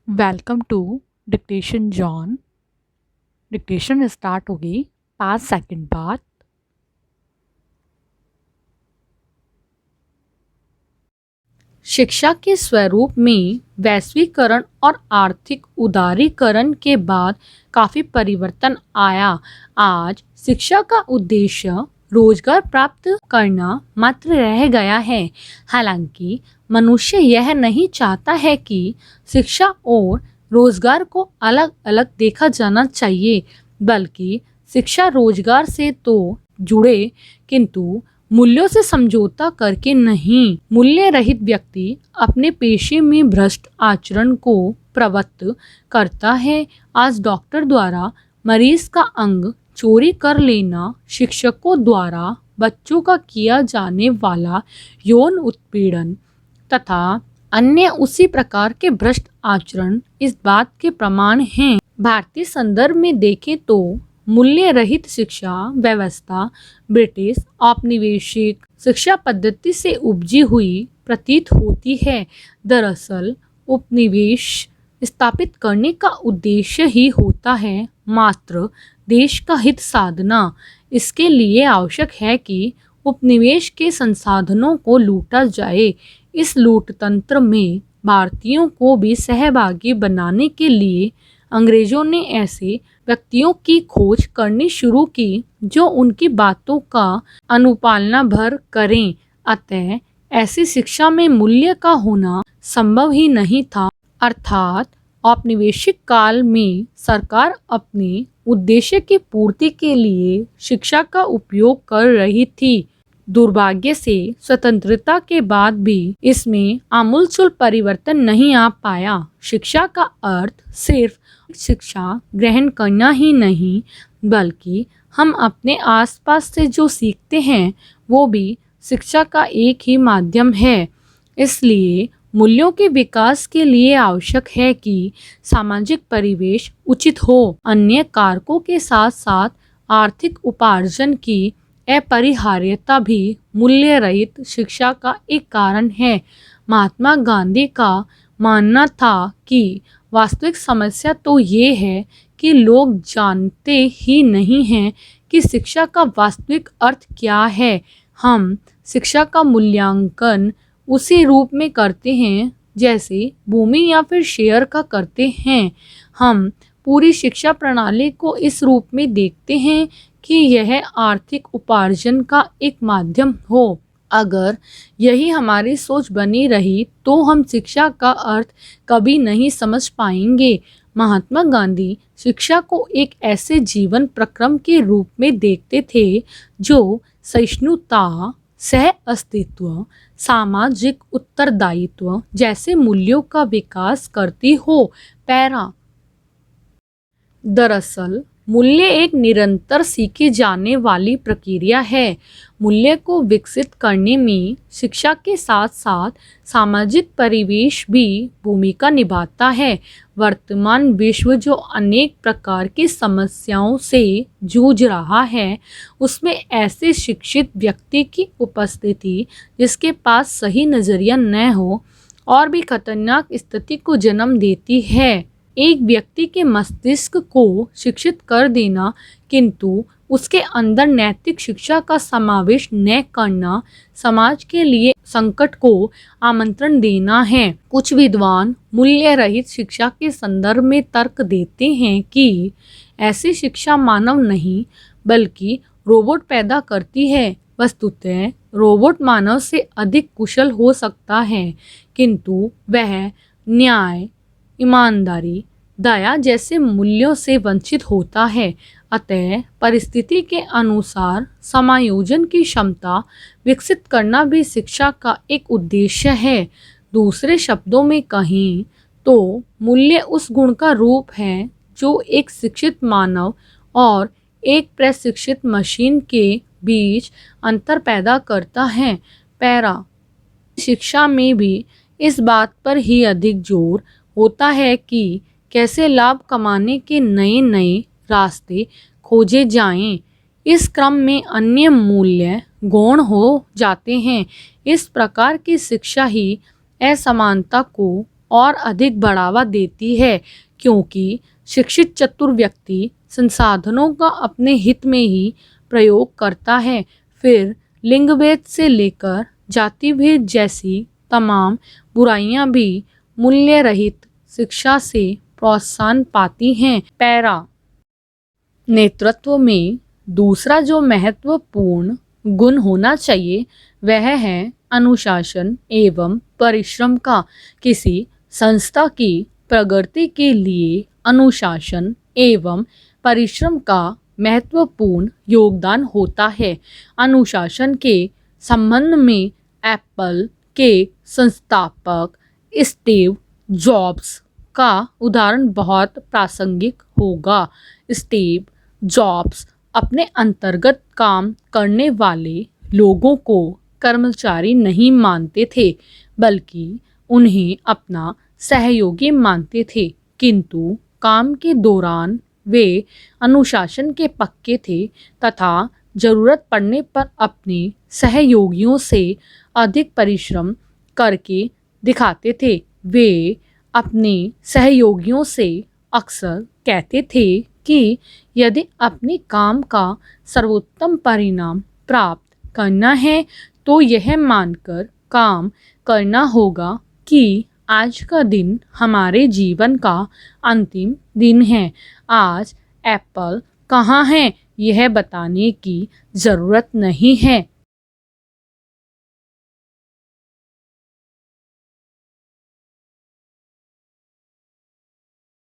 Welcome to dictation John. Dictation start होगी 5 second बाद। शिक्षा के स्वरूप में वैश्वीकरण और आर्थिक उदारीकरण के बाद काफ़ी परिवर्तन आया। आज शिक्षा का उद्देश्य रोजगार प्राप्त करना मात्र रह गया है। हालांकि मनुष्य यह नहीं चाहता है कि शिक्षा और रोजगार को अलग अलग देखा जाना चाहिए, बल्कि शिक्षा रोजगार से तो जुड़े, किंतु मूल्यों से समझौता करके नहीं। मूल्य रहित व्यक्ति अपने पेशे में भ्रष्ट आचरण को प्रवृत्त करता है। आज डॉक्टर द्वारा मरीज का अंग चोरी कर लेना, शिक्षकों द्वारा बच्चों का किया जाने वाला यौन उत्पीड़न तथा अन्य उसी प्रकार के भ्रष्ट आचरण इस बात के प्रमाण हैं। भारतीय संदर्भ में देखें तो मूल्य रहित शिक्षा व्यवस्था ब्रिटिश औपनिवेशिक शिक्षा पद्धति से उपजी हुई प्रतीत होती है। दरअसल उपनिवेश स्थापित करने का उद्देश्य ही होता है मात्र देश का हित साधना। इसके लिए आवश्यक है कि उपनिवेश के संसाधनों को लूटा जाए। इस लूट तंत्र में भारतीयों को भी सहभागी बनाने के लिए अंग्रेजों ने ऐसे व्यक्तियों की खोज करनी शुरू की जो उनकी बातों का अनुपालना भर करें। अतः ऐसी शिक्षा में मूल्य का होना संभव ही नहीं था। अर्थात औपनिवेशिक काल में सरकार अपने उद्देश्य की पूर्ति के लिए शिक्षा का उपयोग कर रही थी। दुर्भाग्य से स्वतंत्रता के बाद भी इसमें आमूलचूल परिवर्तन नहीं आ पाया। शिक्षा का अर्थ सिर्फ शिक्षा ग्रहण करना ही नहीं, बल्कि हम अपने आसपास से जो सीखते हैं वो भी शिक्षा का एक ही माध्यम है। इसलिए मूल्यों के विकास के लिए आवश्यक है कि सामाजिक परिवेश उचित हो। अन्य कारकों के साथ साथ आर्थिक उपार्जन की अपरिहार्यता भी मूल्य रहित शिक्षा का एक कारण है। महात्मा गांधी का मानना था कि वास्तविक समस्या तो ये है कि लोग जानते ही नहीं हैं कि शिक्षा का वास्तविक अर्थ क्या है। हम शिक्षा का मूल्यांकन उसी रूप में करते हैं जैसे भूमि या फिर शेयर का करते हैं। हम पूरी शिक्षा प्रणाली को इस रूप में देखते हैं कि यह आर्थिक उपार्जन का एक माध्यम हो। अगर यही हमारी सोच बनी रही तो हम शिक्षा का अर्थ कभी नहीं समझ पाएंगे। महात्मा गांधी शिक्षा को एक ऐसे जीवन प्रक्रम के रूप में देखते थे जो सहिष्णुता, सह अस्तित्व, सामाजिक उत्तरदायित्व जैसे मूल्यों का विकास करती हो। पैरा दरअसल मूल्य एक निरंतर सीखी जाने वाली प्रक्रिया है। मूल्य को विकसित करने में शिक्षा के साथ साथ सामाजिक परिवेश भी भूमिका निभाता है। वर्तमान विश्व जो अनेक प्रकार की समस्याओं से जूझ रहा है, उसमें ऐसे शिक्षित व्यक्ति की उपस्थिति जिसके पास सही नज़रिया न हो और भी खतरनाक स्थिति को जन्म देती है। एक व्यक्ति के मस्तिष्क को शिक्षित कर देना किंतु उसके अंदर नैतिक शिक्षा का समावेश न करना समाज के लिए संकट को आमंत्रण देना है। कुछ विद्वान मूल्य रहित शिक्षा के संदर्भ में तर्क देते हैं कि ऐसी शिक्षा मानव नहीं बल्कि रोबोट पैदा करती है। वस्तुतः रोबोट मानव से अधिक कुशल हो सकता है, किंतु वह न्याय, ईमानदारी, दया जैसे मूल्यों से वंचित होता है। अतः परिस्थिति के अनुसार समायोजन की क्षमता विकसित करना भी शिक्षा का एक उद्देश्य है। दूसरे शब्दों में कहें तो मूल्य उस गुण का रूप है जो एक शिक्षित मानव और एक प्रशिक्षित मशीन के बीच अंतर पैदा करता है। पैरा शिक्षा में भी इस बात पर ही अधिक जोर होता है कि कैसे लाभ कमाने के नए नए रास्ते खोजे जाएं। इस क्रम में अन्य मूल्य गौण हो जाते हैं। इस प्रकार की शिक्षा ही असमानता को और अधिक बढ़ावा देती है, क्योंकि शिक्षित चतुर व्यक्ति संसाधनों का अपने हित में ही प्रयोग करता है। फिर लिंग भेद से लेकर जाति भेद जैसी तमाम बुराइयां भी मूल्य रहित शिक्षा से प्रोत्साहन पाती हैं। पैरा नेतृत्व में दूसरा जो महत्वपूर्ण गुण होना चाहिए वह है अनुशासन एवं परिश्रम का। किसी संस्था की प्रगति के लिए अनुशासन एवं परिश्रम का महत्वपूर्ण योगदान होता है। अनुशासन के संबंध में एप्पल के संस्थापक स्टीव जॉब्स का उदाहरण बहुत प्रासंगिक होगा। स्टीव जॉब्स अपने अंतर्गत काम करने वाले लोगों को कर्मचारी नहीं मानते थे, बल्कि उन्हें अपना सहयोगी मानते थे। किंतु काम के दौरान वे अनुशासन के पक्के थे तथा जरूरत पड़ने पर अपने सहयोगियों से अधिक परिश्रम करके दिखाते थे। वे अपने सहयोगियों से अक्सर कहते थे कि यदि अपने काम का सर्वोत्तम परिणाम प्राप्त करना है तो यह मानकर काम करना होगा कि आज का दिन हमारे जीवन का अंतिम दिन है। आज एप्पल कहाँ है यह बताने की ज़रूरत नहीं है,